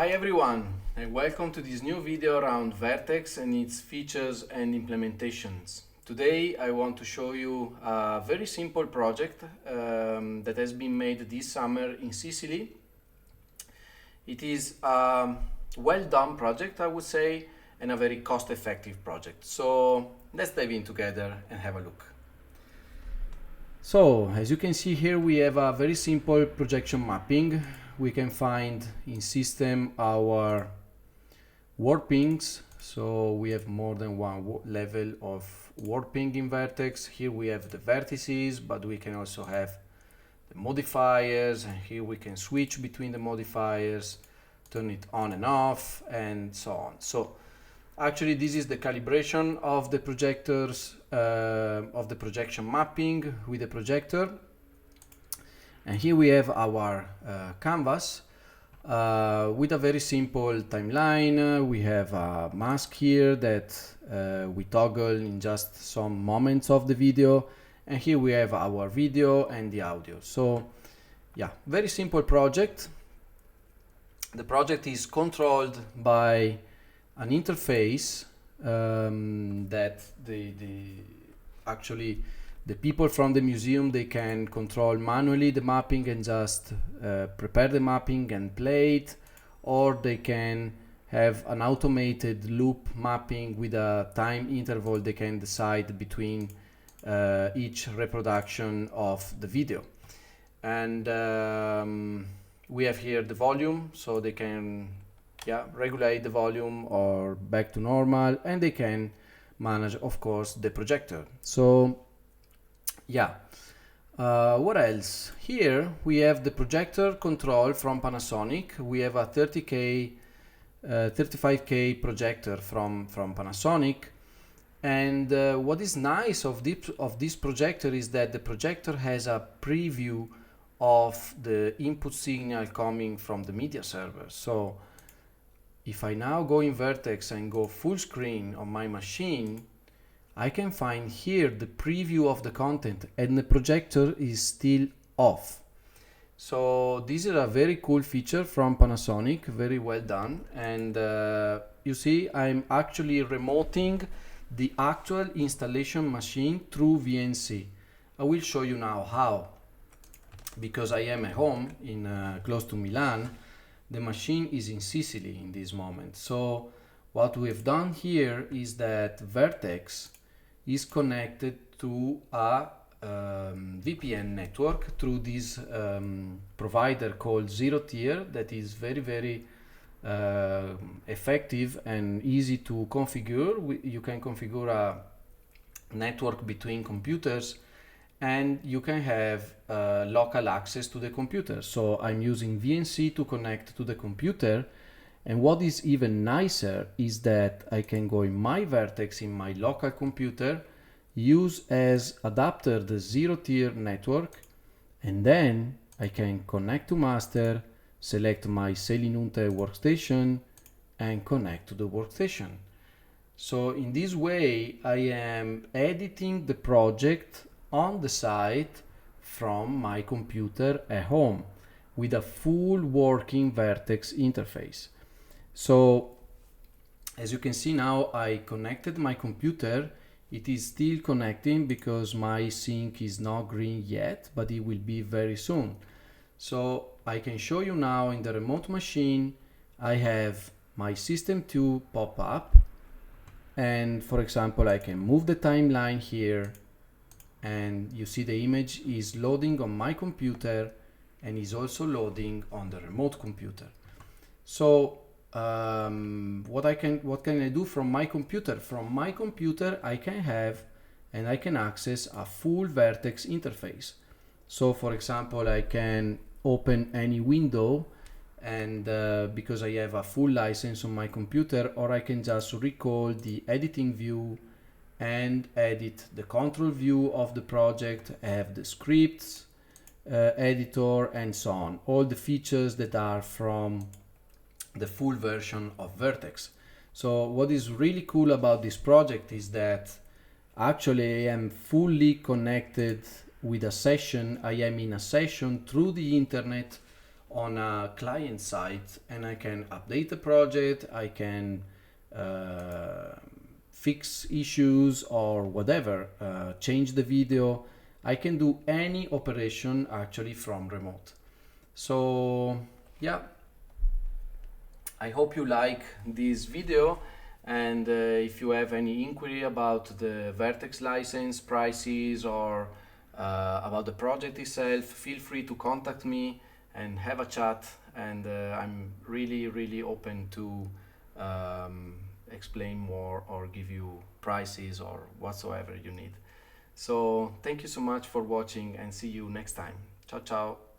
Hi everyone, and welcome to this new video around Vertex and its features and implementations. Today I want to show you a very simple project that has been made this summer in Sicily. It is a well done project, I would say, and a very cost-effective project. So let's dive in together and have a look. So as you can see here, we have a very simple projection mapping. We can find in system our warpings. So we have more than one level of warping in Vertex. Here we have the vertices, but we can also have the modifiers, and here we can switch between the modifiers, turn it on and off, and so on. So actually this is the calibration of the projectors, of the projection mapping with the projector. And here we have our canvas with a very simple timeline. We have a mask here that we toggle in just some moments of the video. And here we have our video and the audio. So yeah, very simple project. The project is controlled by an interface that actually the people from the museum, they can control manually the mapping and just prepare the mapping and play it, or they can have an automated loop mapping with a time interval they can decide between each reproduction of the video. And we have here the volume, so they can regulate the volume or back to normal, and they can manage, of course, the projector. So what else? Here we have the projector control from Panasonic. We have a 35K projector from Panasonic. And what is nice of this projector is that the projector has a preview of the input signal coming from the media server. So if I now go in Vertex and go full screen on my machine, I can find here the preview of the content, and the projector is still off. So this is a very cool feature from Panasonic, very well done. And you see, I'm actually remoting the actual installation machine through VNC. I will show you now how, because I am at home in close to Milan. The machine is in Sicily in this moment. So what we have done here is that Vertex is connected to a VPN network through this provider called ZeroTier that is very effective and easy to configure. You can configure a network between computers, and you can have local access to the computer. So I'm using VNC to connect to the computer. And what is even nicer is that I can go in my Vertex in my local computer, use as adapter the ZeroTier network, and then I can connect to master, select my Selinunte workstation, and connect to the workstation. So in this way, I am editing the project on the site from my computer at home with a full working Vertex interface. So as you can see now, I connected my computer. It is still connecting because my sync is not green yet, but it will be very soon. So I can show you now in the remote machine, I have my system 2 pop up. And for example, I can move the timeline here, and you see the image is loading on my computer and is also loading on the remote computer. So what can I do from my computer? From my computer I can have and I can access a full Vertex interface. So for example, I can open any window, and because I have a full license on my computer, or I can just recall the editing view and edit the control view of the project. I have the scripts editor and so on, all the features that are from the full version of Vertex. So what is really cool about this project is that actually I am fully connected with a session. I am in a session through the internet on a client site, and I can update the project, I can fix issues or whatever, change the video. I can do any operation actually from remote. So yeah, I hope you like this video, and if you have any inquiry about the Vertex license, prices, or about the project itself, feel free to contact me and have a chat, and I'm really open to explain more or give you prices or whatsoever you need. So thank you so much for watching, and see you next time. Ciao ciao.